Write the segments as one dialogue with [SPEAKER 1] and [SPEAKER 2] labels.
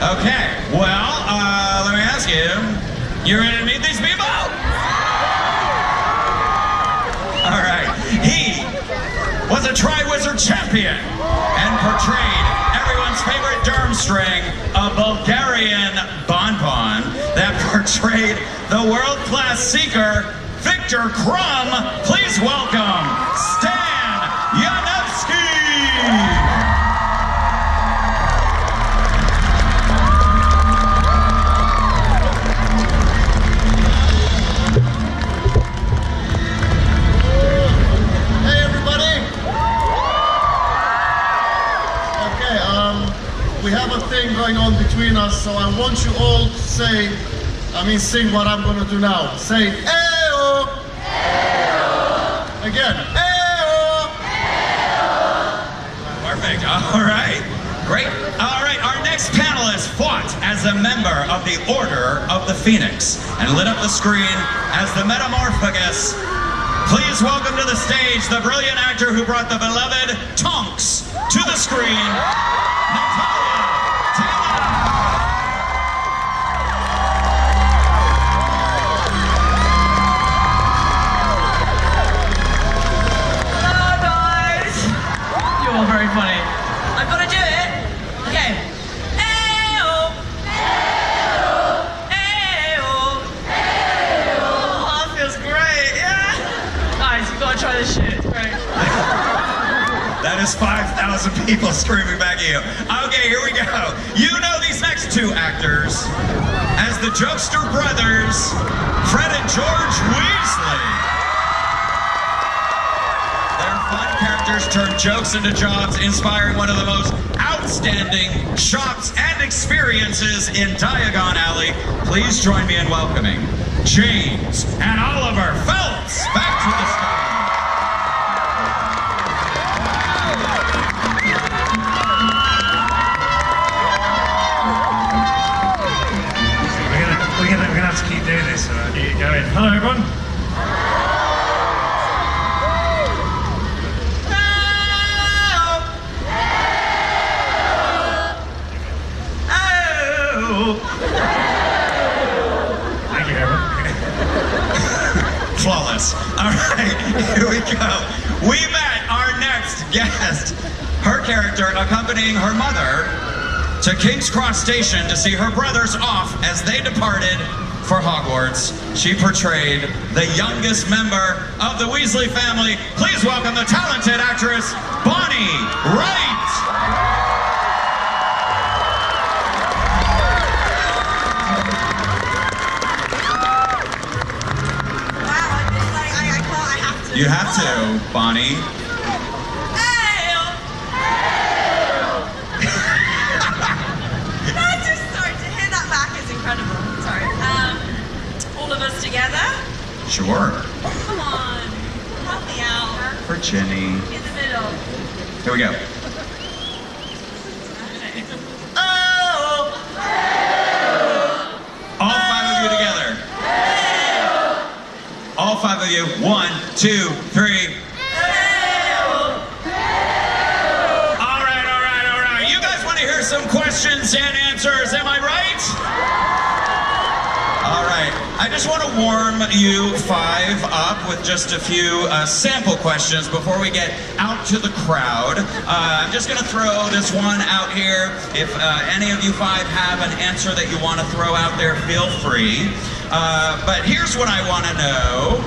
[SPEAKER 1] Okay, well, let me ask you, you ready to meet these people? All right, he was a Tri-Wizard champion and portrayed everyone's favorite Durmstrang, a Bulgarian bonbon that portrayed the world-class seeker, Viktor Krum. Please welcome Stan Ianevski.
[SPEAKER 2] We have a thing going on between us, so I want you all to say, sing what I'm going to do now. Say, Ayo! Ayo! Again, Ayo! Ayo!
[SPEAKER 1] Perfect, all right, great. All right, our next panelist fought as a member of the Order of the Phoenix and lit up the screen as the Metamorphagus. Please welcome to the stage the brilliant actor who brought the beloved Tonks to the screen, Natalia Tena.
[SPEAKER 3] Hello guys! You're all very funny. I've got to do it. Okay. Ayo! Ayo! Ayo! Ayo! Oh, that feels great, yeah? Guys, you've got to try this shit, it's great.
[SPEAKER 1] That is 5,000 people screaming back at you. Okay, here we go. You know these next two actors as the Jokester brothers, Fred and George Weasley. Their fun characters turn jokes into jobs, inspiring one of the most outstanding shops and experiences in Diagon Alley. Please join me in welcoming James and Oliver Phelps back to the stage.
[SPEAKER 4] We're gonna have to keep doing this, so I'll get it going. Hello, everyone. Thank you, everyone.
[SPEAKER 1] Flawless. All right, here we go. We met our next guest, her character accompanying her mother to King's Cross Station to see her brothers off as they departed for Hogwarts. She portrayed the youngest member of the Weasley family. Please welcome the talented actress, Bonnie Wright.
[SPEAKER 5] Wow, I have to.
[SPEAKER 1] You have to, Bonnie.
[SPEAKER 5] Incredible. Sorry. All of us together?
[SPEAKER 1] Sure.
[SPEAKER 5] Come on. Help me out.
[SPEAKER 1] For Ginny.
[SPEAKER 5] In the middle.
[SPEAKER 1] Here we go.
[SPEAKER 2] Ayo!
[SPEAKER 1] All five of you together. All five of you. 1, 2, 3. All right. You guys want to hear some questions and answers, am I right? All right, I just want to warm you five up with just a few sample questions before we get out to the crowd. I'm just going to throw this one out here. If any of you five have an answer that you want to throw out there, feel free. But here's what I want to know.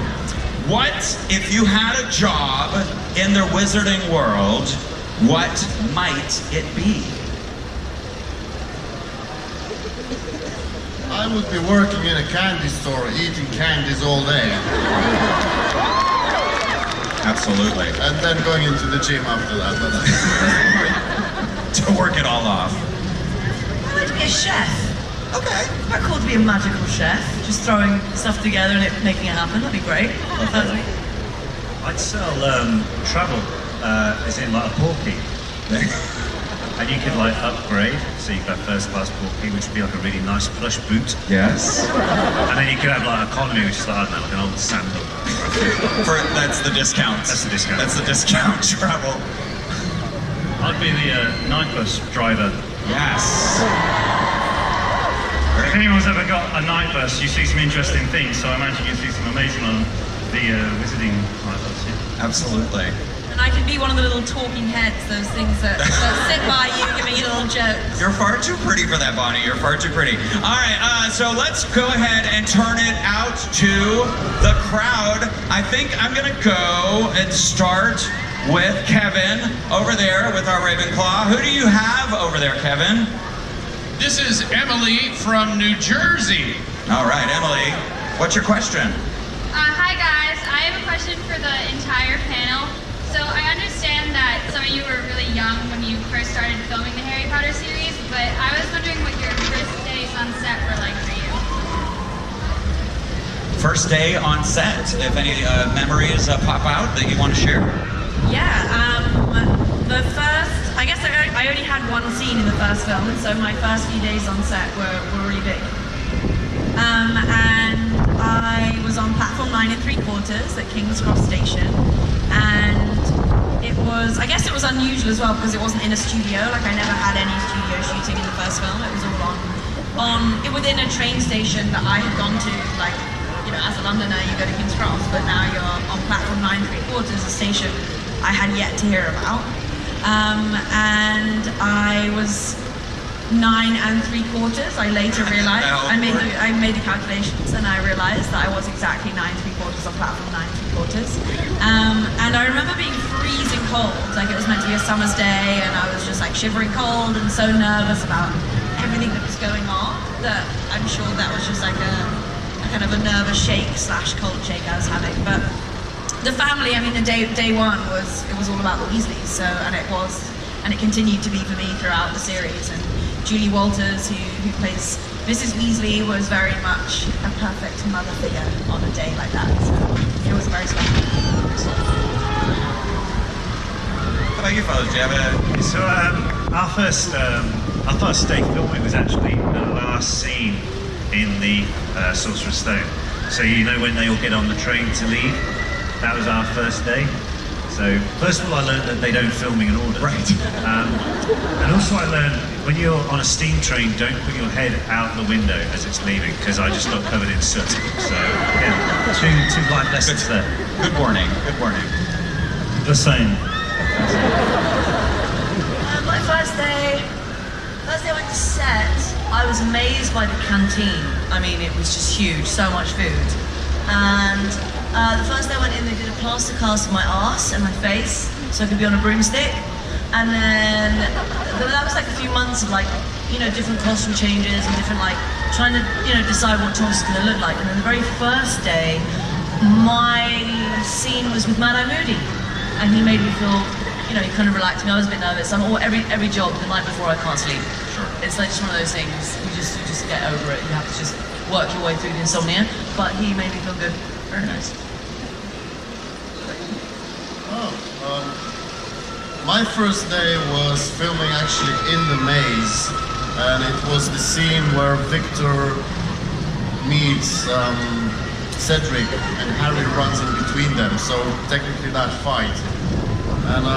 [SPEAKER 1] What, if you had a job in the wizarding world, what might it be?
[SPEAKER 2] I would be working in a candy store, eating candies all day.
[SPEAKER 1] Absolutely.
[SPEAKER 2] And then going into the gym after that.
[SPEAKER 1] To work it all off.
[SPEAKER 3] I'd like to be a chef.
[SPEAKER 1] Okay.
[SPEAKER 3] It's quite cool to be a magical chef. Just throwing stuff together and making it happen. That'd be great.
[SPEAKER 4] I'd sell travel, as in like a porky. And you could like upgrade, so you could have first class portkey, which would be like a really nice plush boot.
[SPEAKER 1] Yes.
[SPEAKER 4] And then you could have like economy, which is like, I don't know, like an old sandal.
[SPEAKER 1] That's the discount.
[SPEAKER 4] That's the discount.
[SPEAKER 1] That's the discount travel.
[SPEAKER 4] I'd be the night bus driver.
[SPEAKER 1] Yes.
[SPEAKER 4] If anyone's ever got a night bus, you see some interesting things, so I imagine you see some amazing on the visiting night bus. Yeah.
[SPEAKER 1] Absolutely.
[SPEAKER 5] And I can be one of the little talking heads, those things that sit by you giving you little jokes.
[SPEAKER 1] You're far too pretty for that, Bonnie. You're far too pretty. All right, so let's go ahead and turn it out to the crowd. I think I'm going to go and start with Kevin over there with our Ravenclaw. Who do you have over there, Kevin?
[SPEAKER 6] This is Emily from New Jersey.
[SPEAKER 1] All right, Emily, what's your question?
[SPEAKER 7] Hi guys, I have a question for the entire panel. So I understand that some of you were really young when you first started filming the Harry Potter series, but I was wondering what your first days on set were like for you.
[SPEAKER 1] First day on set, if any memories pop out that you want to share?
[SPEAKER 3] Yeah, the first, I guess I only had one scene in the first film, and so my first few days on set were really big. And I was on platform 9 3/4 at King's Cross Station, and it was, I guess it was unusual as well because it wasn't in a studio. Like I never had any studio shooting in the first film. It was all within a train station that I had gone to. Like, you know, as a Londoner, you go to King's Cross, but now you're on platform 9 3/4, a station I had yet to hear about. And I was 9 3/4. I later realized, I made the calculations and I realized that I was exactly 9 3/4 on platform 9 3/4. And I remember being freezing cold, like it was meant to be a summer's day, and I was just like shivering cold and so nervous about everything that was going on that I'm sure that was just like a kind of a nervous shake / cold shake I was having. But the family, I mean, the day one it was all about the Weasleys, so, and it continued to be for me throughout the series. And Julie Walters, who plays Mrs. Weasley, was very much a perfect mother figure on a day like that. So it was very special.
[SPEAKER 1] How about you fellas? Do you have a...
[SPEAKER 4] So our first day filming was actually the last scene in the Sorcerer's Stone. So you know when they all get on the train to leave? That was our first day. So first of all, I learned that they don't film in order.
[SPEAKER 1] Right.
[SPEAKER 4] And also I learned when you're on a steam train, don't put your head out the window as it's leaving, because I just got covered in soot. So yeah, two life lessons there.
[SPEAKER 1] Good warning. Good warning.
[SPEAKER 4] The same.
[SPEAKER 3] My first day I went to set, I was amazed by the canteen. I mean, it was just huge, so much food. And the first day I went in, they did a plaster cast of my arse and my face, so I could be on a broomstick. And then that was like a few months of like, you know, different costume changes and different like, trying to, you know, decide what Tonks is gonna look like. And then the very first day, my scene was with Mad-Eye Moody. And he made me feel, you know, he kind of relaxed me. I was a bit nervous. Every job, the night before I can't sleep.
[SPEAKER 1] Sure.
[SPEAKER 3] It's like just one of those things, you just get over it. You have to just work your way through the insomnia. But he made me feel good.
[SPEAKER 1] Very nice.
[SPEAKER 2] My first day was filming actually in the maze, and it was the scene where Victor meets Cedric and Harry runs in between them, so technically that fight. And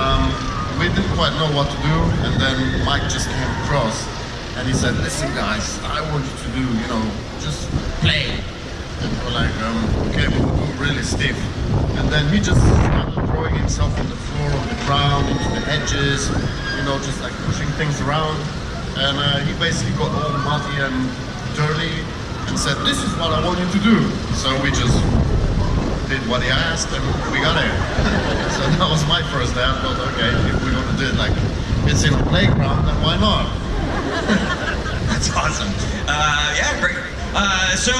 [SPEAKER 2] we didn't quite know what to do, and then Mike just came across and he said, "Listen guys, I want you to do, you know, just play." And we're like, okay, we'll do really stiff. And then he just started throwing himself on the floor, on the ground, into the hedges, you know, just like pushing things around. And he basically got all muddy and dirty and said, "This is what I want you to do." So we just did what he asked and we got it. So that was my first day. I thought, okay, if we're gonna do it like it's in a playground, then why not?
[SPEAKER 1] That's awesome. Yeah, great. So,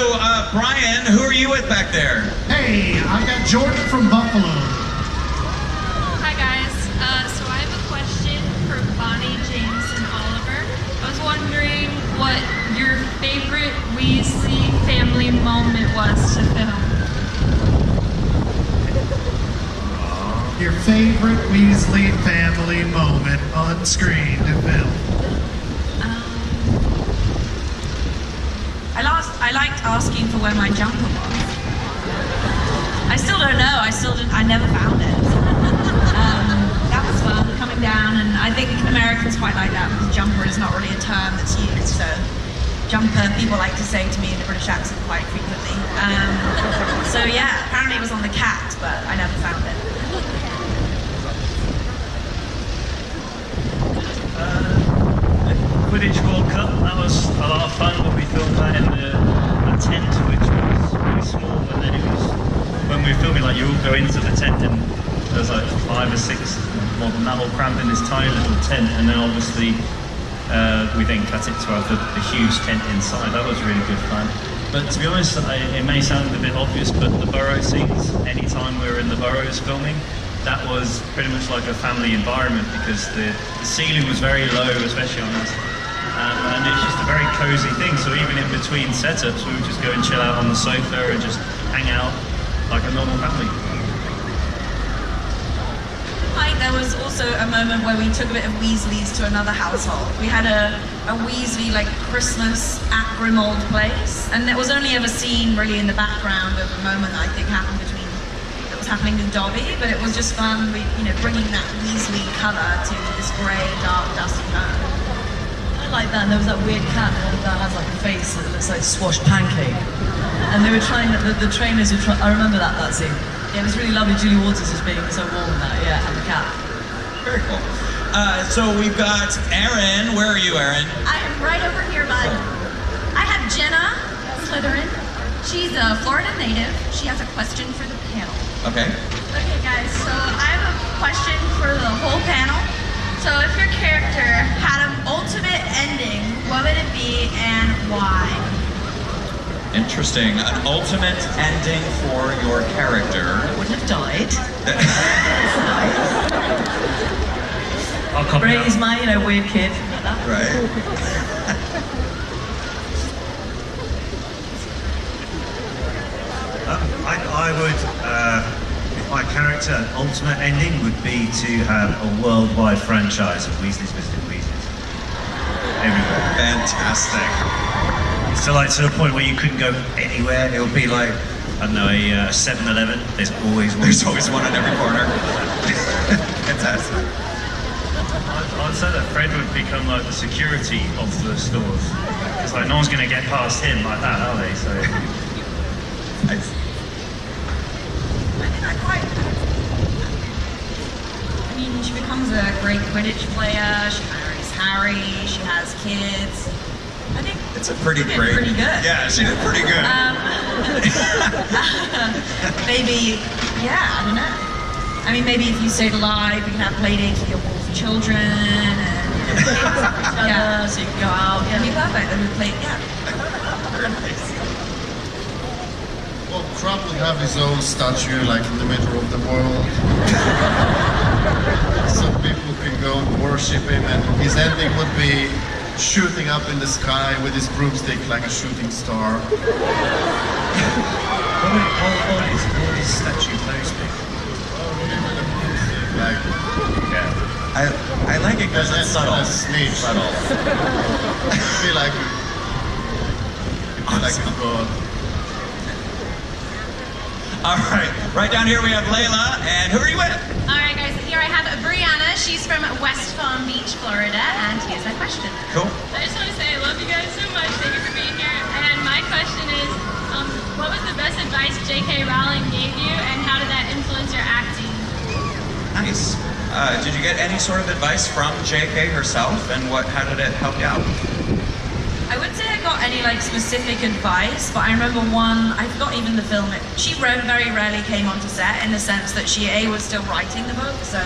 [SPEAKER 1] Brian, who are you with back there?
[SPEAKER 8] Hey, I got Jordan from Buffalo.
[SPEAKER 7] Hi guys, so I have a question for Bonnie, James, and Oliver. I was wondering what your favorite Weasley family moment was to film.
[SPEAKER 8] your favorite Weasley family moment on screen to film.
[SPEAKER 5] I liked asking for where my jumper was. I still don't know. I never found it. That was fun, coming down, and I think Americans quite like that because jumper is not really a term that's used. So jumper, people like to say to me in a British accent quite frequently. So yeah, apparently it was on the cat, but I never found it.
[SPEAKER 4] Quidditch World Cup, that was a lot of fun, but we filmed that in the tent, which was really small, and then it was, when we were filming, like, you all go into the tent and there's like 5 or 6 more than that all crammed in this tiny little tent, and then obviously we then cut it to have the huge tent inside. That was really good fun. But to be honest, it may sound a bit obvious, but the burrow scenes, anytime we were in the burrows filming, that was pretty much like a family environment because the ceiling was very low, especially on us. And it's just a very cozy thing, so even in between setups, we would just go and chill out on the sofa and just hang out like a normal family.
[SPEAKER 5] There was also a moment where we took a bit of Weasleys to another household. We had a Weasley like Christmas at Grimmauld Place, and there was only ever seen really in the background of a moment that I think happened that was happening with Dobby, but it was just fun, bringing that Weasley colour to this grey, dark, dusty home.
[SPEAKER 3] I like that, and there was that weird cat that has like a face that looks like squashed pancake. And they were trying, the trainers were trying, I remember that scene. Yeah, it was really lovely, Julie Waters just being so warm in that, yeah, and the cat.
[SPEAKER 1] Very cool. So we've got Erin. Where are you, Erin?
[SPEAKER 9] I am right over here, bud. I have Jenna Slytherin. She's a Florida native. She has a question for the panel.
[SPEAKER 1] Okay.
[SPEAKER 9] Okay, guys, so I have a question for the whole panel. So if your character had an ultimate ending, what would it be and why?
[SPEAKER 1] Interesting. An ultimate ending for your character.
[SPEAKER 3] Wouldn't have died.
[SPEAKER 4] I'll copy that.
[SPEAKER 3] He's my, weird kid.
[SPEAKER 1] Right.
[SPEAKER 4] I would, my character ultimate ending would be to have a worldwide franchise of Weasley's Visited Weasleys. Everywhere.
[SPEAKER 1] Fantastic.
[SPEAKER 4] So like to the point where you couldn't go anywhere, it would be like, I don't know, a 7-Eleven, there's always one.
[SPEAKER 1] There's always one in every corner. Fantastic.
[SPEAKER 4] I'd say that Fred would become like the security of the stores. It's like no one's going to get past him like that, are they? So.
[SPEAKER 5] She becomes a great Quidditch player, she marries Harry, she has kids. I think
[SPEAKER 1] it's a pretty great.
[SPEAKER 5] Pretty good.
[SPEAKER 1] Yeah, she did pretty good.
[SPEAKER 5] Maybe, yeah, I don't know. I mean, maybe if you stayed alive, you can have play dates with your wolf children, and yeah, so you can go out. Yeah, it'd be perfect. And we play, yeah.
[SPEAKER 1] Very nice.
[SPEAKER 2] Well, Krum will have his own statue, like in the middle of the world. So people can go and worship him, and his ending would be shooting up in the sky with his broomstick like a shooting star.
[SPEAKER 4] What is statue pose be?
[SPEAKER 2] Like,
[SPEAKER 1] I like it because it's subtle.
[SPEAKER 2] Neat.
[SPEAKER 1] Subtle.
[SPEAKER 2] It'd be like a god.
[SPEAKER 1] All right, right down here we have Layla, and who are you with?
[SPEAKER 9] All right, guys, here I have Brianna. She's from West Palm Beach, Florida, and here's my question.
[SPEAKER 1] Cool.
[SPEAKER 7] I just want to say I love you guys so much. Thank you for being here. And my question is, what was the best advice J.K. Rowling gave you, and how did that influence your acting?
[SPEAKER 1] Nice. Did you get any sort of advice from J.K. herself, and how did it help you out?
[SPEAKER 5] I wouldn't say I got any specific advice, but I remember one, I forgot even the film, she very rarely came onto set in the sense that she was still writing the book, so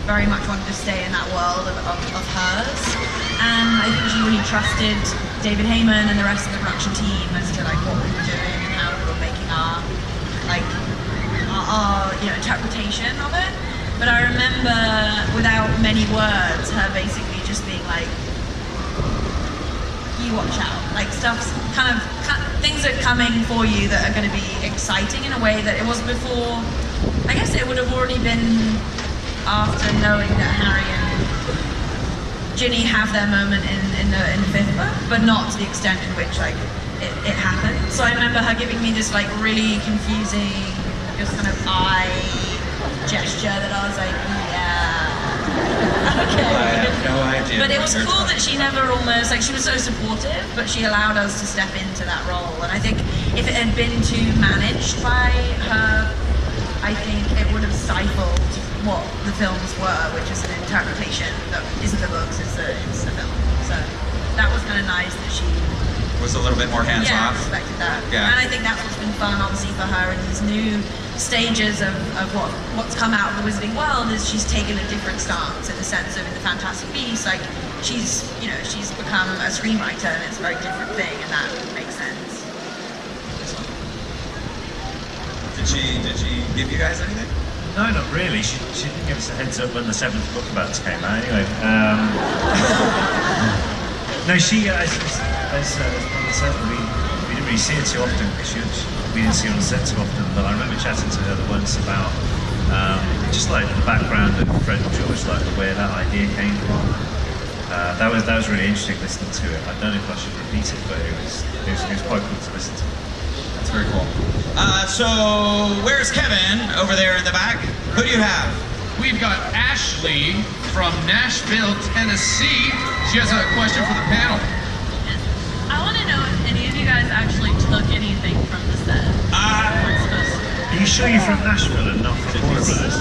[SPEAKER 5] very much wanted to stay in that world of hers. And I think she really trusted David Heyman and the rest of the production team as to what we were doing and how we were making our interpretation of it. But I remember, without many words, her basically just being like, you watch out. Stuff's things are coming for you that are going to be exciting in a way that it was before I guess it would have already been after knowing that Harry and Ginny have their moment in the fifth book, but not to the extent in which like it happened. So I remember her giving me this like really confusing, just kind of eye gesture that I was like, yeah, okay.
[SPEAKER 1] I have no idea.
[SPEAKER 5] But it was
[SPEAKER 1] what you're
[SPEAKER 5] cool
[SPEAKER 1] talking
[SPEAKER 5] that she never almost, like she was so supportive, but she allowed us to step into that role. And I think if it had been too managed by her, I think it would have stifled what the films were, which is an interpretation that isn't the books, it's the film. So that was kind of nice that she
[SPEAKER 1] was a little bit more hands
[SPEAKER 5] yeah,
[SPEAKER 1] off.
[SPEAKER 5] respected that.
[SPEAKER 1] Yeah.
[SPEAKER 5] And I think that's what's been fun, obviously, for her in these new stages of what's come out of the Wizarding world is she's taken a different stance in the sense of in the Fantastic Beasts, like she's become a screenwriter and it's a very different thing, and that makes sense.
[SPEAKER 1] Did she give you guys anything?
[SPEAKER 4] No, not really. She didn't give us a heads up when the 7th book about came out. Anyway, no, she as Paula said, we didn't really see her too often because we didn't see her on set too often. But I remember chatting to her once about just like the background of Fred and George, like where that idea came from. That was really interesting listening to it. I don't know if I should repeat it, but it was quite cool to listen to.
[SPEAKER 1] That's very cool. So where's Kevin over there in the back? Who do you have?
[SPEAKER 6] We've got Ashley from Nashville, Tennessee. She has a question for the panel.
[SPEAKER 3] I want to know if any of you guys actually took anything from the set.
[SPEAKER 4] Are you sure you're from Nashville and not from Warner Brothers?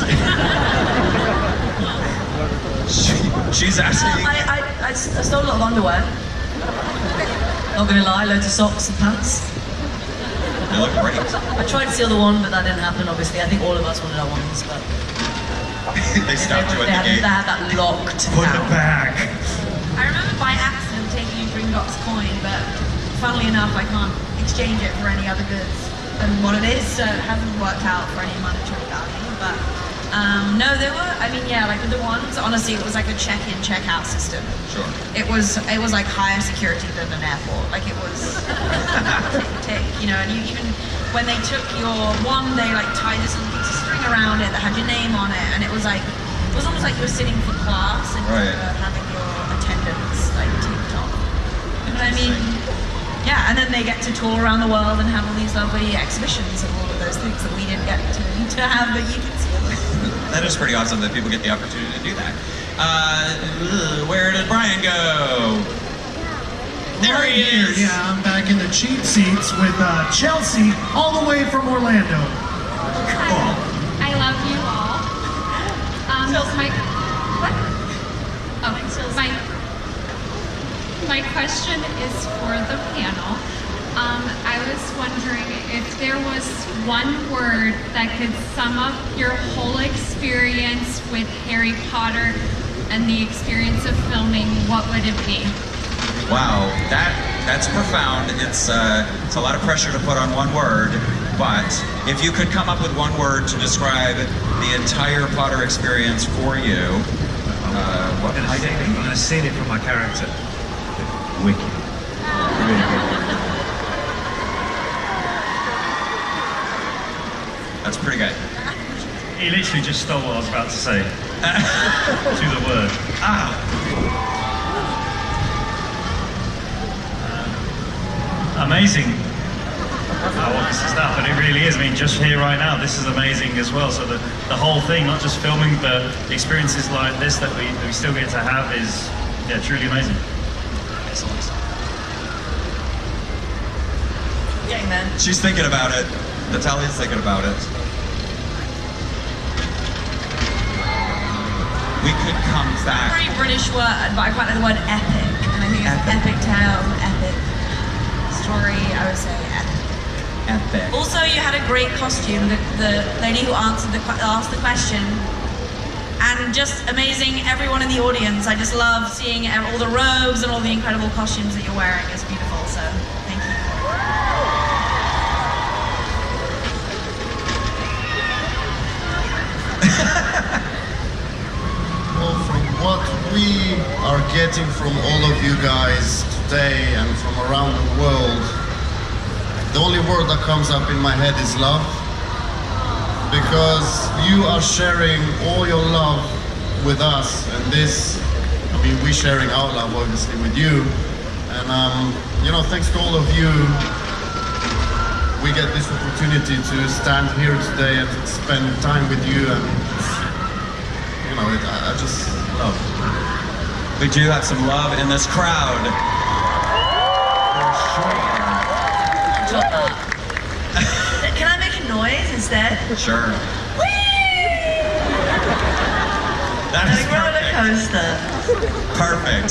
[SPEAKER 1] She's asking.
[SPEAKER 5] I stole a lot of underwear. Not gonna lie, loads of socks and pants.
[SPEAKER 1] They look great.
[SPEAKER 5] I tried to steal the wand, but that didn't happen, obviously. I think all of us wanted our wands, but
[SPEAKER 1] They stopped you at the gate.
[SPEAKER 5] they had that locked
[SPEAKER 4] Put
[SPEAKER 5] down.
[SPEAKER 4] it back.
[SPEAKER 5] I remember by accident taking Gringotts coin, but funnily enough, I can't exchange it for any other goods than what it is, so it hasn't worked out for any monetary value. But no, there were. I mean, yeah, like with the ones, honestly, it was like a check-in, check-out system.
[SPEAKER 1] Sure.
[SPEAKER 5] It was like higher security than an airport. Like it was tick, you know. And you even when they took your wand, they like tied this little piece of string around it that had your name on it, and it was almost like you were sitting for class and
[SPEAKER 1] Right.
[SPEAKER 5] you were having your attendance like ticked off. But I mean, yeah, and then they get to tour around the world and have all these lovely exhibitions of all of those things that we didn't get to have, but you can see them.
[SPEAKER 1] That is pretty awesome that people get the opportunity to do that. Where did Brian go? There he is.
[SPEAKER 8] Yeah, I'm back in the cheap seats with Chelsea, all the way from Orlando.
[SPEAKER 1] Cool.
[SPEAKER 7] I love you all. My question is for the panel. I was wondering if there was one word that could sum up your whole experience with Harry Potter and the experience of filming, what would it be?
[SPEAKER 1] Wow, that's profound. It's a lot of pressure to put on one word, but if you could come up with one word to describe the entire Potter experience for you, what would it be?
[SPEAKER 4] I'm going to steal it from my character. Wicked. Really good.
[SPEAKER 1] That's pretty good.
[SPEAKER 4] He literally just stole what I was about to say. To the word. Amazing. How obvious is that? But it really is. I mean, just here right now, this is amazing as well. So the whole thing, not just filming, but experiences like this that we still get to have is, yeah, truly amazing.
[SPEAKER 1] Excellent.
[SPEAKER 5] Yeah, man.
[SPEAKER 1] She's thinking about it. Natalia's thinking about it. We could come back.
[SPEAKER 5] Very British word, but I quite like the word epic, and I think it's an epic tale, epic story. I would say epic.
[SPEAKER 1] Epic.
[SPEAKER 5] Also, you had a great costume. The lady who asked the question, and just amazing. Everyone in the audience. I just love seeing all the robes and all the incredible costumes that you're wearing. It's beautiful. So, thank you.
[SPEAKER 2] Well, from what we are getting from all of you guys today and from around the world, the only word that comes up in my head is love. because you are sharing all your love with us, and this, I mean, we're sharing our love obviously with you, and you know, thanks to all of you, we get this opportunity to stand here today and spend time with you, and you know, I just love it.
[SPEAKER 1] We do have some love in this crowd. For sure.
[SPEAKER 3] Can I make a noise instead?
[SPEAKER 1] Sure.
[SPEAKER 3] Whee!
[SPEAKER 1] That is
[SPEAKER 3] Like roller
[SPEAKER 1] perfect.
[SPEAKER 3] coaster.
[SPEAKER 1] Perfect.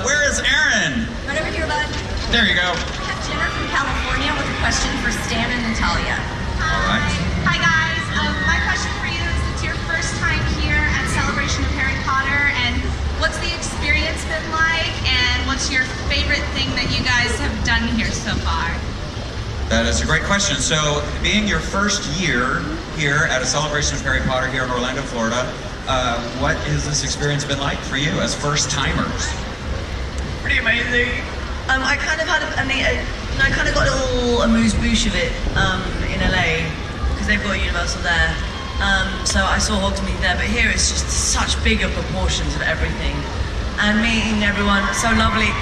[SPEAKER 1] Where is Aaron?
[SPEAKER 10] Right over here, bud.
[SPEAKER 1] There you go.
[SPEAKER 10] We have Jenner from California with a question for Stan and Natalia.
[SPEAKER 1] All right.
[SPEAKER 10] Hi guys. My question for you is, it's your first time here at Celebration of Harry Potter, and what's the experience been like, and what's your favorite thing that you guys have done here so far?
[SPEAKER 1] That is a great question. So, being your first year here at a Celebration of Harry Potter here in Orlando, Florida, what has this experience been like for you as first-timers?
[SPEAKER 3] Pretty amazing. I kind of had, I kind of got a little amuse-bouche of it in LA, because they've got Universal there. So I saw Hogsmeade there, but here it's just such bigger proportions of everything. And meeting everyone, so lovely.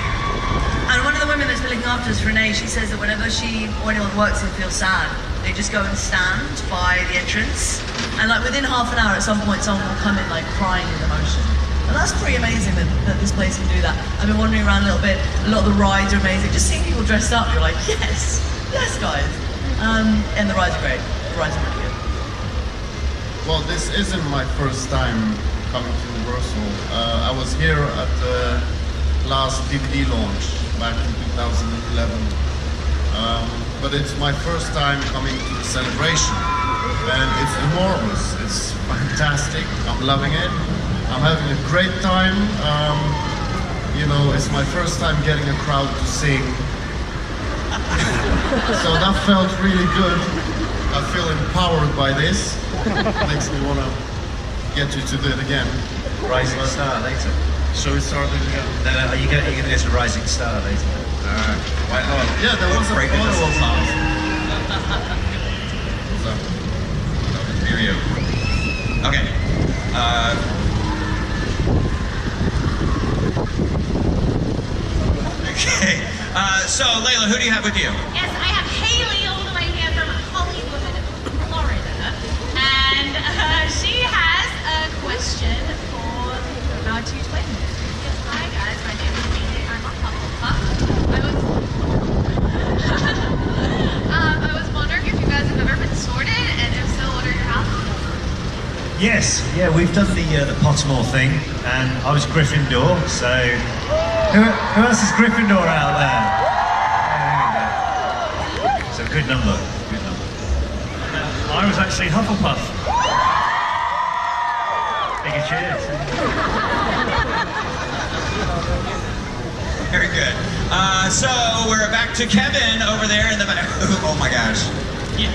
[SPEAKER 3] And one of the women that's been looking after us, Renee, she says that whenever she or anyone works and feels sad, they just go and stand by the entrance. And like within half an hour at some point, someone will come in like crying with emotion. And that's pretty amazing that this place can do that. I've been wandering around a little bit. A lot of the rides are amazing. Just seeing people dressed up, you're like, yes, yes guys. And the rides are great. The rides are really good.
[SPEAKER 2] Well, this isn't my first time coming to Universal. I was here at the last DVD launch back in 2011. But it's my first time coming to the celebration, and it's enormous. It's fantastic. I'm loving it. I'm having a great time. You know, it's my first time getting a crowd to sing. So that felt really good. I feel empowered by this. Makes me want to get you to do it again.
[SPEAKER 4] Rising Star later.
[SPEAKER 2] Shall we start it again?
[SPEAKER 4] No, you're going to get a Rising Star later.
[SPEAKER 1] Why not?
[SPEAKER 2] Yeah, there was a
[SPEAKER 1] Break
[SPEAKER 2] photo
[SPEAKER 1] into
[SPEAKER 2] of
[SPEAKER 1] some songs. Hear you. Okay. Okay. So, Layla, who do you have with you?
[SPEAKER 10] Yes, I have Haley all the way here from Hollywood, Florida, and she has a question for our two twins. Yes, hi guys, my name is Haley. I'm a Hufflepuff. I was wondering if you guys have ever been sorted, and if so, what are your houses?
[SPEAKER 4] Yes, yeah, we've done the Pottermore thing, and I was Gryffindor, so who else is Gryffindor out there? Yeah, there we go. So good number, good number. I was actually Hufflepuff. Big cheers.
[SPEAKER 1] Very good. So we're back to Kevin over there in the back. Oh my gosh.
[SPEAKER 6] Yeah.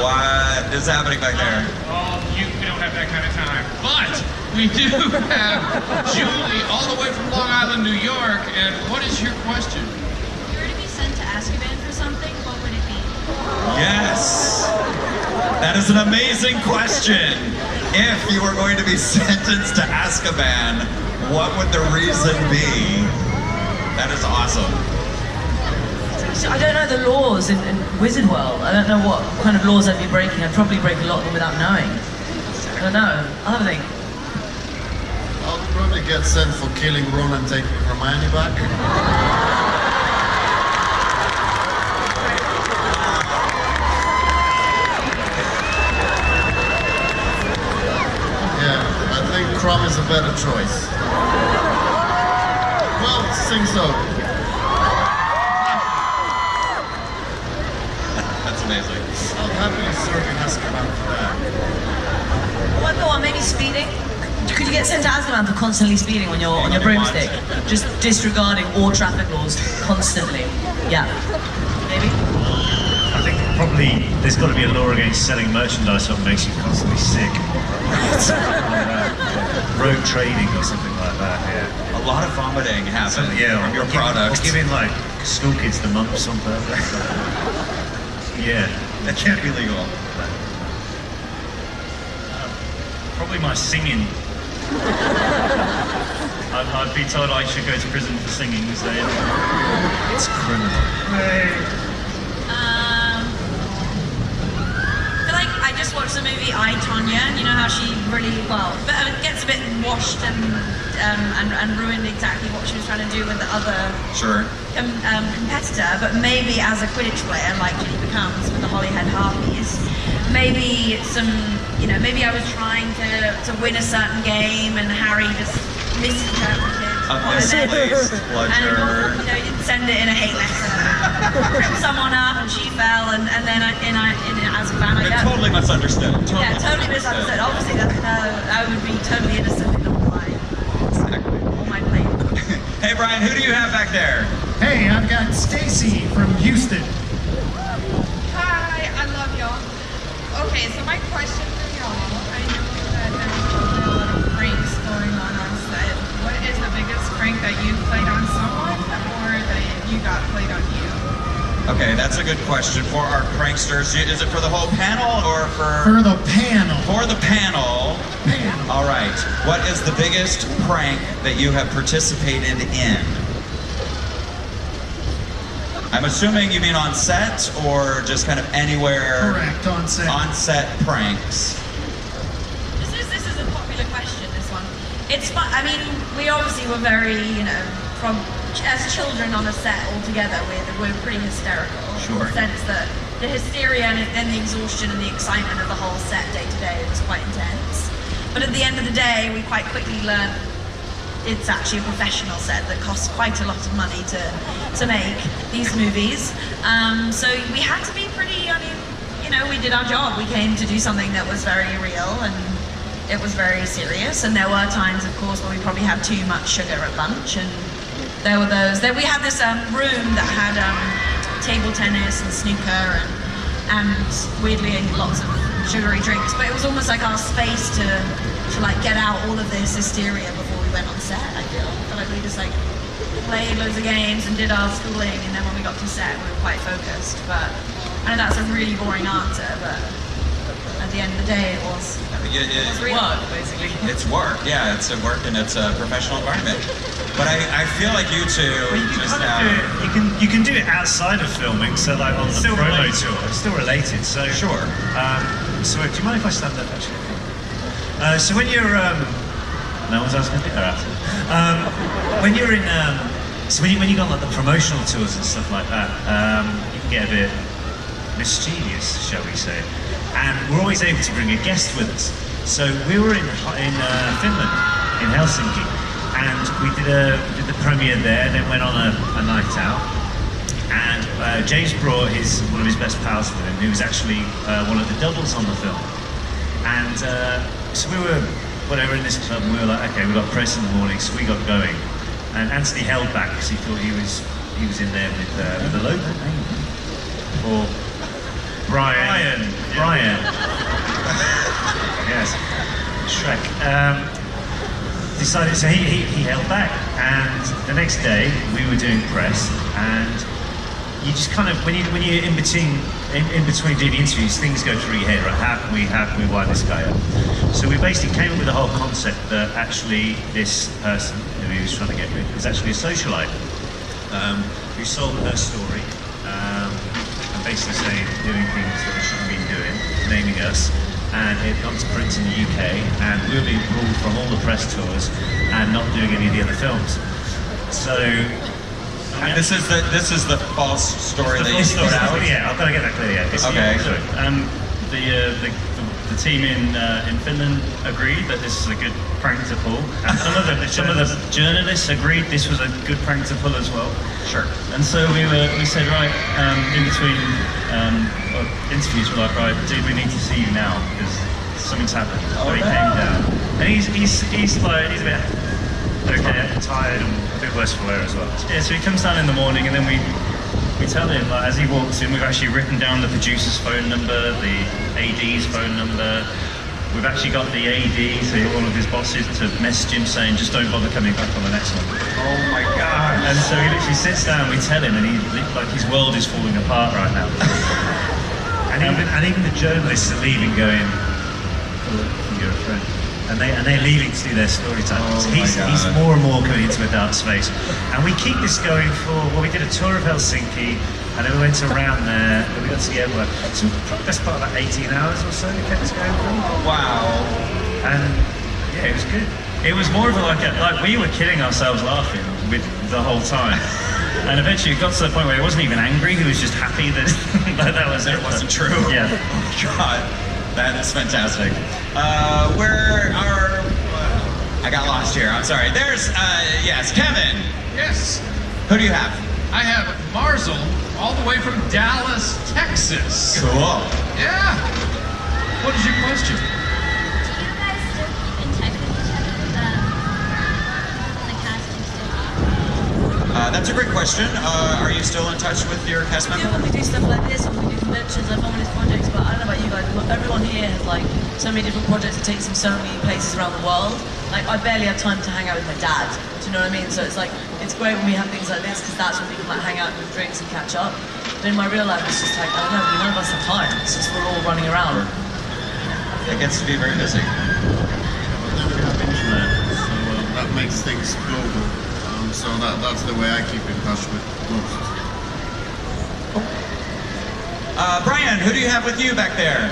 [SPEAKER 1] What is happening back there?
[SPEAKER 6] Oh, we don't have that kind of time. But we do have Julie all the way from Long Island, New York. And what is your question?
[SPEAKER 10] If you were to be sent to Azkaban for something, what would it be?
[SPEAKER 1] Yes. That is an amazing question. If you were going to be sentenced to Azkaban, what would the reason be? That is awesome.
[SPEAKER 3] I don't know the laws in Wizard World. I don't know what kind of laws I'd be breaking. I'd probably break a lot of them without knowing. I don't know. I'll have a think.
[SPEAKER 2] I'll probably get sent for killing Ron and taking Hermione back. Yeah, I think Krum is a better choice. Well, sing so.
[SPEAKER 1] That's amazing.
[SPEAKER 2] I'll happily serve in Azkaban for that.
[SPEAKER 3] Oh, I thought maybe speeding. Could you get sent to Azkaban for constantly speeding on your broomstick? Just disregarding all traffic laws constantly. Yeah. Maybe.
[SPEAKER 4] I think probably there's got to be a law against selling merchandise that makes you constantly sick. Road trading or something like that, yeah.
[SPEAKER 1] A lot of vomiting happens from your
[SPEAKER 4] or
[SPEAKER 1] products.
[SPEAKER 4] giving like school kids the mumps on purpose. Yeah.
[SPEAKER 1] That can't be legal.
[SPEAKER 4] Probably my singing. I'd be told I should go to prison for singing, so it's criminal.
[SPEAKER 5] I feel like I just watched the movie I, Tonya, and you know how she really, gets a bit washed and ruined exactly what she was trying to do with the other competitor, but maybe as a Quidditch player, like Ginny becomes with the Holyhead Harpies, maybe maybe I was trying to win a certain game and Harry just misinterpreted what I meant. And you'd send it in a hate letter, rip someone up and she fell, and then as a fan I
[SPEAKER 1] totally misunderstood.
[SPEAKER 5] Totally misunderstood. Obviously I would be totally innocent in all my plate.
[SPEAKER 1] Hey Brian, who do you have back there?
[SPEAKER 8] Hey, I've got Stacy from Houston.
[SPEAKER 11] Hi, I love y'all. Okay, so my question for y'all, I know that there's probably a lot of pranks going on set. What is the biggest prank that you've played on someone or that you got played on you?
[SPEAKER 1] Okay, that's a good question for our pranksters. Is it for the whole panel or for...
[SPEAKER 8] For the panel.
[SPEAKER 1] For the panel. All right. What is the biggest prank that you have participated in? I'm assuming you mean on set or just kind of anywhere?
[SPEAKER 8] Correct, on set.
[SPEAKER 1] On set pranks.
[SPEAKER 5] This is a popular question, this one. It's fun. I mean, we obviously were very, as children on a set all together, we're pretty hysterical.
[SPEAKER 1] Sure.
[SPEAKER 5] In the sense that the hysteria and the exhaustion and the excitement of the whole set day to day was quite intense. But at the end of the day, we quite quickly learned it's actually a professional set that costs quite a lot of money to make these movies. So we had to be pretty, we did our job. We came to do something that was very real and it was very serious. And there were times, of course, where we probably had too much sugar at lunch. And there were those. We had this room that had table tennis and snooker and weirdly lots of sugary drinks. But it was almost like our space to like get out all of this hysteria before we went on set. I feel like we just played loads of games and did our schooling, and then when we got to set we were quite focused. But I know that's a really boring answer, but at the end of the day it was
[SPEAKER 3] Work, basically.
[SPEAKER 1] It's work, yeah, it's a work and it's a professional environment. But I feel like you two
[SPEAKER 4] you can do it outside of filming, so like on the promo tour, it's still related. So
[SPEAKER 1] sure.
[SPEAKER 4] So do you mind if I stand up actually? So when you're no one's asking me that. When you're in so when you go on like the promotional tours and stuff like that, you can get a bit mischievous, shall we say? And we're always able to bring a guest with us. So we were in Finland, in Helsinki, and we did the premiere there. Then went on a night out, and James brought one of his best pals with him, who was actually one of the doubles on the film. And so we were in this club, and we were like, okay, we got press in the morning, so we got going. And Anthony held back because he thought he was in there with a local name. Or Brian. Yes, Shrek. Decided, so he held back, and the next day we were doing press, and you just kind of when you're in between doing the interviews, things go through your head, right? How can we wind this guy up? So we basically came up with the whole concept that actually this person who he was trying to get with was actually a socialite who sold her story. And basically saying doing things that we shouldn't be doing, naming us, and it got to print in the UK, and we were being pulled from all the press tours and not doing any of the other films. So
[SPEAKER 1] this is the false story that you put out.
[SPEAKER 4] Yeah, I've got to get that clear. Yeah.
[SPEAKER 1] Okay.
[SPEAKER 12] The team in Finland agreed that this is a good prank to pull, and some of the journalists agreed this was a good prank to pull as well.
[SPEAKER 1] Sure.
[SPEAKER 12] And so we said, right, in between interviews, we're like, right, dude, we need to see you now because something's happened. So he came down, and he's a bit tired and a bit worse for wear as well. Yeah, so he comes down in the morning, and then we tell him, like, as he walks in, we've actually written down the producer's phone number, the AD's phone number. We've actually got the AD, so one of his bosses, to message him saying, just don't bother coming back on the next one.
[SPEAKER 1] Oh my God.
[SPEAKER 12] And so he literally sits down, we tell him, and his world is falling apart right now.
[SPEAKER 4] and even the journalists are leaving going, oh, you're a friend. and they're leaving to do their storytelling.
[SPEAKER 1] Oh
[SPEAKER 4] So he's more and more going into a dark space, and we keep this going for. Well, we did a tour of Helsinki, and then we went around there, and we got to Edinburgh. So probably best part of about 18 hours or so we kept us going for.
[SPEAKER 1] Wow.
[SPEAKER 4] And yeah, it was good.
[SPEAKER 12] It was more of a like we were kidding ourselves laughing with the whole time. And eventually it got to the point where he wasn't even angry, he was just happy that that was
[SPEAKER 1] It wasn't true.
[SPEAKER 12] Yeah.
[SPEAKER 1] Oh God, that is fantastic. Where are... I got lost here, I'm sorry. There's, yes, Kevin.
[SPEAKER 6] Yes.
[SPEAKER 1] Who do you have?
[SPEAKER 6] I have Marzel, all the way from Dallas, Texas.
[SPEAKER 1] Cool.
[SPEAKER 6] Yeah. What is your question?
[SPEAKER 7] Do you guys still keep in touch with each other with the casting stuff?
[SPEAKER 1] That's a great question. Are you still in touch with your cast
[SPEAKER 3] Yeah,
[SPEAKER 1] member?
[SPEAKER 3] when we do stuff like this, or when we do conventions, I've on these projects, but I don't know about you guys, but everyone here has like so many different projects that takes them so many places around the world. Like, I barely have time to hang out with my dad, do you know what I mean? So it's like, it's great when we have things like this, because that's when we can like hang out with drinks and catch up. But in my real life, it's just like, I don't know, none of us have time. It's just we're all running around.
[SPEAKER 1] It gets to be very busy.
[SPEAKER 2] But then we have internet, so that makes things global. So that's the way I keep in touch with most.
[SPEAKER 1] Brian, who do you have with you back there?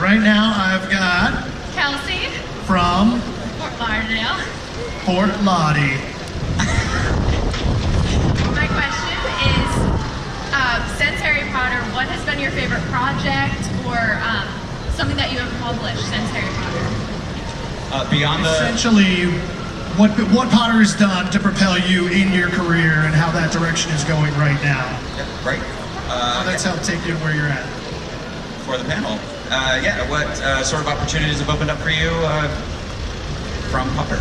[SPEAKER 8] Right now, I've got
[SPEAKER 7] Kelsey,
[SPEAKER 8] from
[SPEAKER 7] Fort Lauderdale.
[SPEAKER 8] Fort Lottie.
[SPEAKER 11] My question is, since Harry Potter, what has been your favorite project or something that you have published since Harry Potter?
[SPEAKER 1] Beyond the...
[SPEAKER 8] Essentially, what Potter has done to propel you in your career and how that direction is going right now.
[SPEAKER 1] Yeah, right.
[SPEAKER 8] How that's helped take you where you're at.
[SPEAKER 1] For the panel. Yeah, what sort of opportunities have opened up for you from Potter?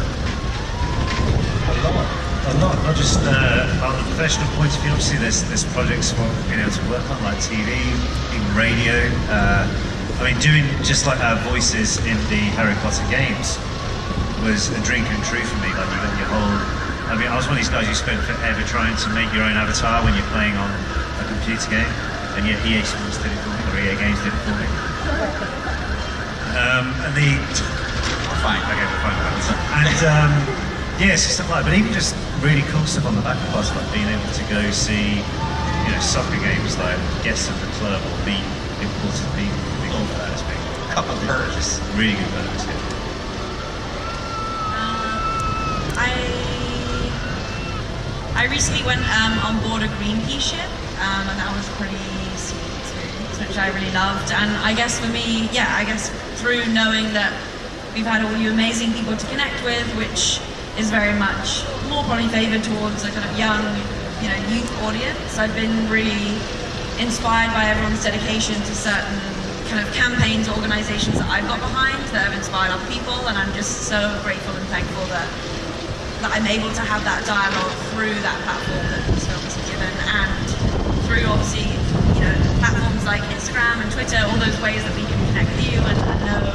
[SPEAKER 4] A lot, not just on a professional point of view. Obviously, there's projects we've been able to work on, like TV, even radio. I mean, doing just like our voices in the Harry Potter games was a dream come true for me. Like, you got your whole... I mean, I was one of these guys who spent forever trying to make your own avatar when you're playing on a computer game, and yet EA Sports did it for me, or EA Games did it for me. And the...
[SPEAKER 1] Fine.
[SPEAKER 4] Okay, fine. And, yeah, so stuff like that, but even just really cool stuff on the back of us, like being able to go see, you know, soccer games, like guests of the club or meet important people. All of that has been
[SPEAKER 1] a couple of perks.
[SPEAKER 4] Really good perks, yeah.
[SPEAKER 5] I recently went on board a Greenpeace ship, and that was a pretty sweet experience, which I really loved. And I guess for me, yeah, I guess through knowing that we've had all you amazing people to connect with, which is very much more probably favoured towards a kind of young, you know, youth audience. I've been really inspired by everyone's dedication to certain kind of campaigns, organisations that I've got behind that have inspired other people, and I'm just so grateful and thankful that I'm able to have that dialogue through that platform that these films are given, and through obviously, you know, platforms like Instagram and Twitter, all those ways that we can connect with you and know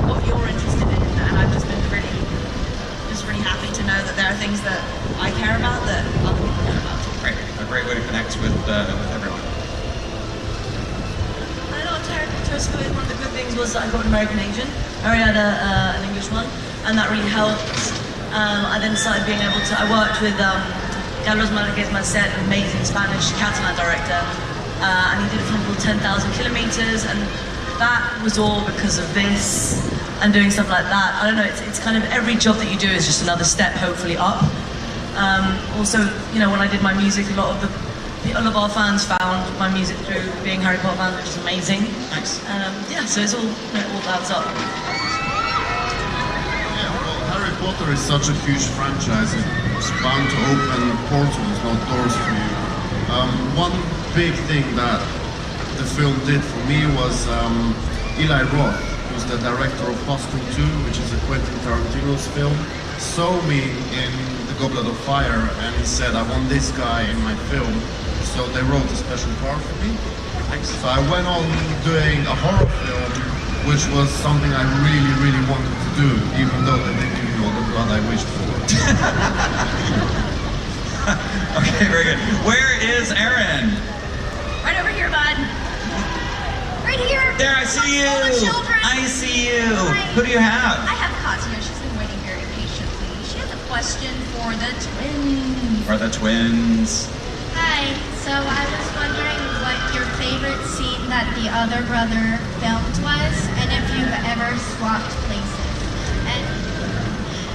[SPEAKER 5] what you're interested in. And I've just been really happy to know that there are things that I care about that other people care about.
[SPEAKER 1] Right, a great way to connect with everyone.
[SPEAKER 3] I know Terry Potter School, one of the good things was that I got an American agent. I already had an English one, and that really helped. I then started being able to, I worked with Carlos Marquez Macet, an amazing Spanish Catalan director, and he did a film called 10,000 Kilometers, and that was all because of this, and doing stuff like that. I don't know, it's kind of every job that you do is just another step, hopefully, up. Also, you know, when I did my music, a lot of our fans found my music through being Harry Potter fans, which is amazing.
[SPEAKER 1] Nice.
[SPEAKER 3] Yeah, so it's all, you know, all adds up.
[SPEAKER 2] Harry Potter is such a huge franchise, it's bound to open portals, not doors for you. One big thing that the film did for me was Eli Roth, who's the director of Hostel 2, which is a Quentin Tarantino's film, saw me in The Goblet of Fire and he said, I want this guy in my film, so they wrote a special part for me. So I went on doing a horror film, which was something I really, really wanted to do, even though they didn't give me all the blood I wished for.
[SPEAKER 1] Okay, very good. Where is Aaron?
[SPEAKER 10] Right over here, bud. Right here.
[SPEAKER 1] There, I see you.
[SPEAKER 9] All the children.
[SPEAKER 1] I see you.
[SPEAKER 9] Hi.
[SPEAKER 1] Who do you have?
[SPEAKER 9] I have Katya. She's been waiting very patiently. She has a question for the twins.
[SPEAKER 1] Or the twins.
[SPEAKER 13] Hi, so I was wondering what your favorite scene that the other brother filmed was, and if you've ever swapped places.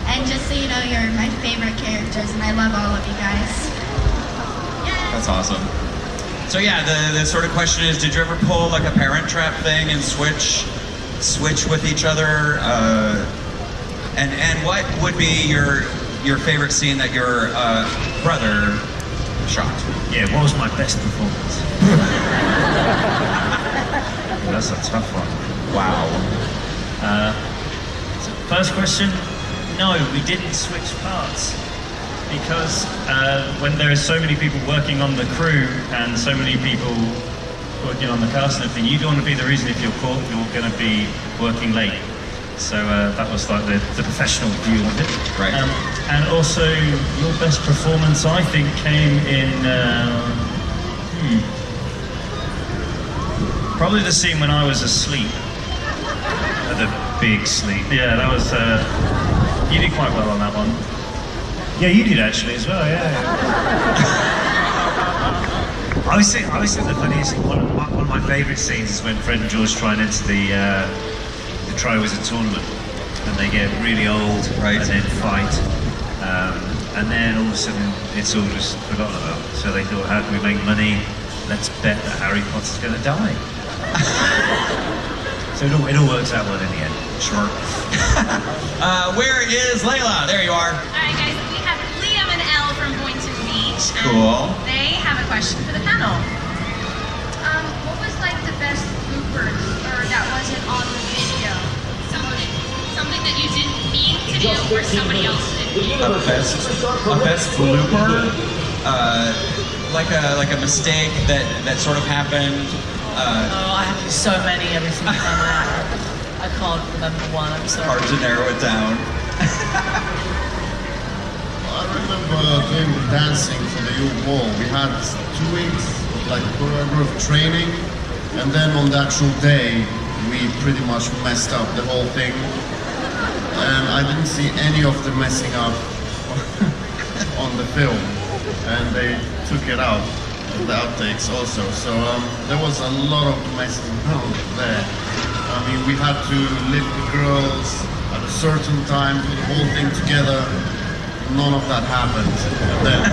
[SPEAKER 13] And just so you know, you're my favorite characters, and I love all of you guys.
[SPEAKER 1] That's awesome. So yeah, the sort of question is, did you ever pull like a parent trap thing and switch with each other? And what would be your favorite scene that your brother shot?
[SPEAKER 4] Yeah, what was my best performance? That's a tough one.
[SPEAKER 1] Wow.
[SPEAKER 12] So first question, no, we didn't switch parts. Because when there are so many people working on the crew and so many people working on the cast and everything, you don't want to be the reason if you're caught, you're going to be working late. So that was like the professional view of it.
[SPEAKER 1] Right.
[SPEAKER 12] And also, your best performance, I think, came in probably the scene when I was asleep.
[SPEAKER 4] The big sleep.
[SPEAKER 12] Yeah, that was. You did quite well on that one.
[SPEAKER 4] Yeah, you did actually as well, yeah. I always think the funniest, one of my favourite scenes is when Fred and George try and enter the Triwizard tournament, and they get really old,
[SPEAKER 1] right,
[SPEAKER 4] and then fight, and then all of a sudden it's all just forgotten about. So they thought, how can we make money? Let's bet that Harry Potter's going to die. So it all works out well in the end.
[SPEAKER 1] Sure. Where is Layla? There you are.
[SPEAKER 10] Alright guys, we have Liam and Elle from Boynton Beach. And
[SPEAKER 1] Cool.
[SPEAKER 10] they have a question for the panel.
[SPEAKER 13] What was like the best bloopers, or that wasn't on the video?
[SPEAKER 10] Something that you didn't mean to do or somebody else did.
[SPEAKER 1] A best blooper, like a mistake that sort of happened.
[SPEAKER 3] Oh, I have so many every single time I can't remember one, I'm sorry.
[SPEAKER 1] Hard to narrow it down.
[SPEAKER 2] I remember doing the dancing for the youth ball. We had 2 weeks of like choreographed training, and then on the actual day, we pretty much messed up the whole thing. And I didn't see any of the messing up on the film, and they took it out, the outtakes also. So there was a lot of messing around there. I mean, we had to lift the girls at a certain time, put the whole thing together. None of that happened. And then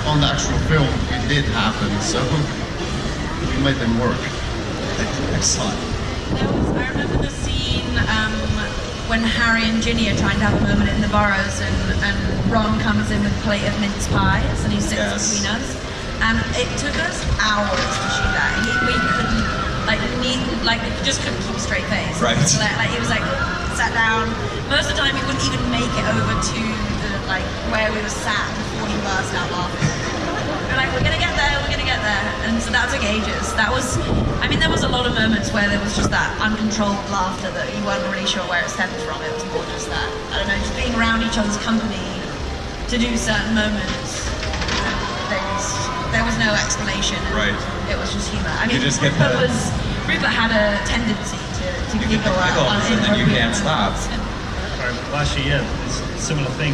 [SPEAKER 2] on the actual film, it did happen. So we made them work.
[SPEAKER 1] Excellent.
[SPEAKER 5] I remember the scene when Harry and Ginny are trying to have a moment in the burrows, and Ron comes in with a plate of mince pies and he sits between us. And it took us hours to shoot that. We couldn't, we just couldn't keep a straight face.
[SPEAKER 1] Right.
[SPEAKER 5] Like he was like sat down. Most of the time he wouldn't even make it over to the where we were sat before he burst out laughing. We're like, we're gonna get there, and so that took ages. That was, I mean, there was a lot of moments where there was just that uncontrolled laughter that you weren't really sure where it stemmed from. It was more just that, I don't know, just being around each other's company to do certain moments. There was no explanation.
[SPEAKER 1] Right.
[SPEAKER 5] It was just humor. I mean,
[SPEAKER 1] You just get
[SPEAKER 5] Rupert had a tendency to giggle on
[SPEAKER 1] and then you can't stop.
[SPEAKER 12] Well, actually, yeah, it's a similar thing.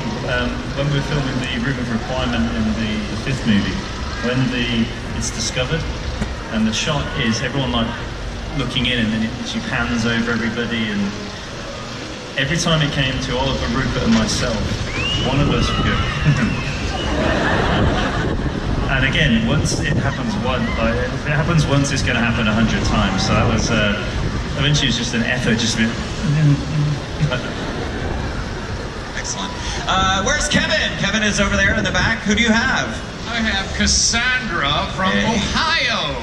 [SPEAKER 12] When we were filming the Room of Requirement in the fifth movie, when it's discovered, and the shot is everyone looking in, and then she pans over everybody, and every time it came to Oliver, Rupert, and myself, one of us would go. And again, once it happens if it happens once, it's going to happen 100 times. So that was eventually it's just an effort, just a bit.
[SPEAKER 1] Excellent. Where's Kevin? Kevin is over there in the back. Who do you have?
[SPEAKER 6] I have Cassandra from Ohio.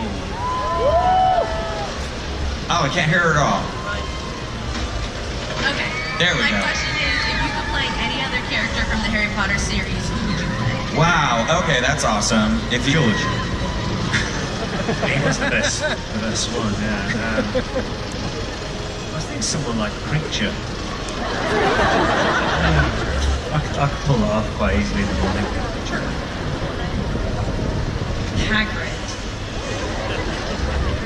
[SPEAKER 1] Oh, I can't hear her at all.
[SPEAKER 10] Okay.
[SPEAKER 1] There we go.
[SPEAKER 10] My question is, if you could play any other character from the Harry Potter series, who would you play?
[SPEAKER 1] Wow. Okay, that's awesome. If you
[SPEAKER 4] George. He was the best one, yeah. I think someone like Creature. I could pull it off quite easily in the morning.
[SPEAKER 5] Hagrid.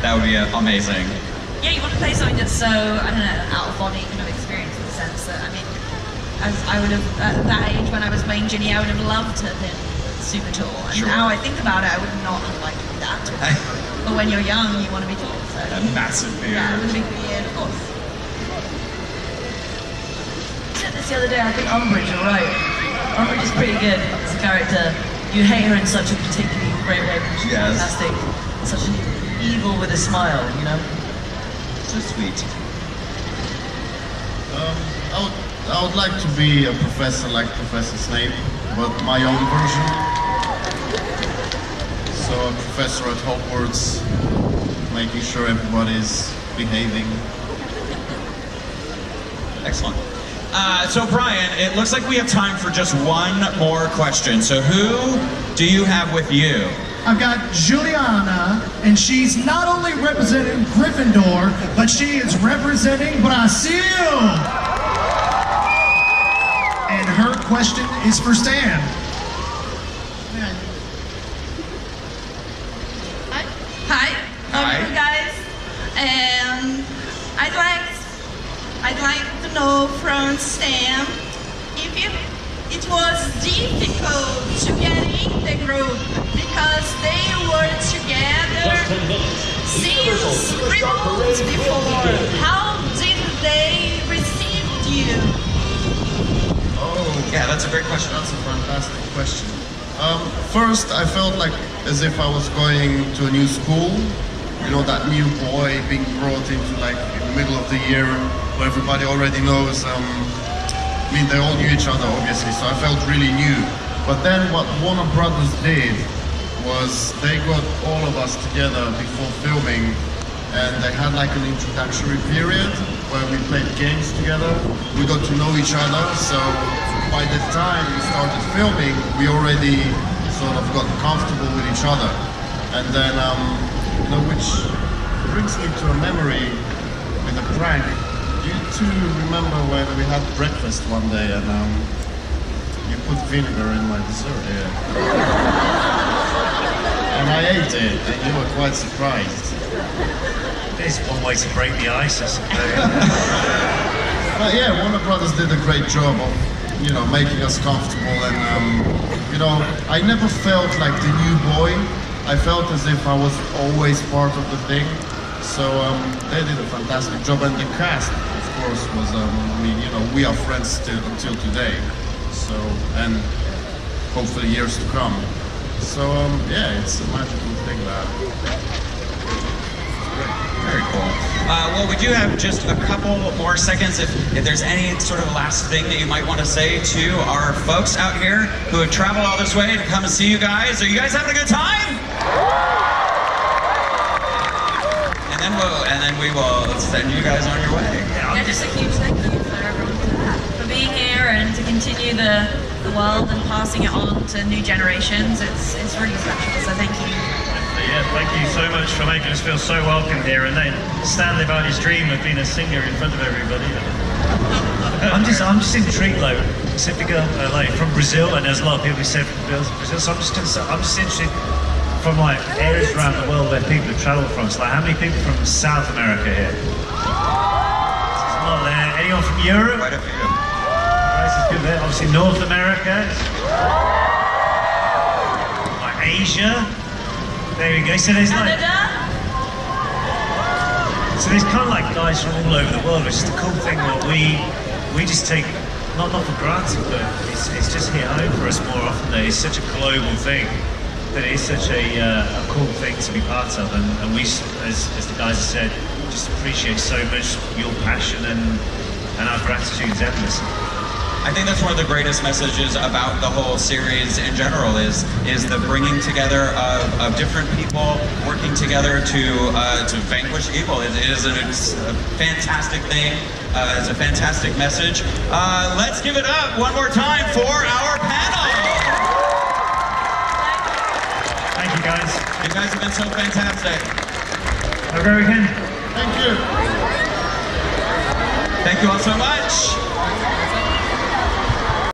[SPEAKER 1] That would be amazing.
[SPEAKER 5] yeah, you want to play something that's so, I don't know, out of body kind of experience in the sense that, I mean, as I would have, at that age when I was playing Ginny, I would have loved to have been super tall. And now I think about it, I would not have liked to be that tall. But when you're young, you want to be tall. So.
[SPEAKER 1] A massive beard.
[SPEAKER 5] Yeah, with a big beard, of course. I said this the other day, I think Umbridge, you're right. Umbridge is pretty good as a character. You hate her in such a particularly great way. She's fantastic. Such an evil with a smile, you know?
[SPEAKER 1] So sweet.
[SPEAKER 2] I would like to be a professor like Professor Snape, but my own version. So a professor at Hogwarts, making sure everybody's behaving.
[SPEAKER 1] Excellent. So Brian, it looks like we have time for just one more question. So who do you have with you?
[SPEAKER 8] I've got Juliana, and she's not only representing Gryffindor, but she is representing Brazil. And her question is for Stan.
[SPEAKER 9] Hi, how are you guys? I'd like to know from Stan if it was difficult to get in the group because they were together since 3 months before. How did they receive you?
[SPEAKER 2] Oh,
[SPEAKER 1] yeah, that's a great question.
[SPEAKER 2] That's a fantastic question. First, I felt like as if I was going to a new school. You know, that new boy being brought into like in the middle of the year where everybody already knows. I mean, they all knew each other, obviously, so I felt really new. But then what Warner Brothers did was they got all of us together before filming, and they had like an introductory period where we played games together. We got to know each other, so by the time we started filming, we already sort of got comfortable with each other. And then, you know, which brings me to a memory with a prank. You two remember when we had breakfast one day and you put vinegar in my dessert? Yeah. And I ate it, and you were quite surprised.
[SPEAKER 4] There's one way to break the ice, I suppose.
[SPEAKER 2] But yeah, Warner Brothers did a great job of, you know, making us comfortable, and you know, I never felt like the new boy. I felt as if I was always part of the thing. So they did a fantastic job, and the cast, of course, was, I mean, you know, we are friends still until today. So, and hopefully years to come. So yeah, it's a magical thing that.
[SPEAKER 1] Very cool. Well, we do have just a couple more seconds. If there's any sort of last thing that you might want to say to our folks out here who have traveled all this way to come and see you guys. Are you guys having a good time? And then we will send you guys on your way.
[SPEAKER 5] Yeah, just a huge thank you for everyone for being here and to continue the world and passing it on to new generations. It's really special, so thank you.
[SPEAKER 12] Yeah, thank you so much for making us feel so welcome here, and then Stanley about his dream of being a singer in front of everybody. I'm just intrigued, like, specifically like from Brazil, and there's a lot of people who said from Brazil. So I'm just interested from like areas around the world where people have travelled from. So like, how many people from South America here? There's a lot there. Anyone from Europe?
[SPEAKER 1] Quite a few.
[SPEAKER 12] Right, this is good there. Obviously North America. Like Asia. There we go. So there's like, so there's kind of like guys from all over the world, which is the cool thing that we just take not for granted, but it's just hit home for us more often. That it's such a global thing, that it is such a cool thing to be part of, and we, as the guys have said, just appreciate so much your passion and our gratitude is endless.
[SPEAKER 1] I think that's one of the greatest messages about the whole series in general is the bringing together of different people working together to vanquish evil. It's a fantastic thing. It's a fantastic message. Let's give it up one more time for our panel.
[SPEAKER 12] Thank you, guys.
[SPEAKER 1] You guys have been so fantastic.
[SPEAKER 12] Have a great weekend.
[SPEAKER 2] Thank you.
[SPEAKER 1] Thank you all so much.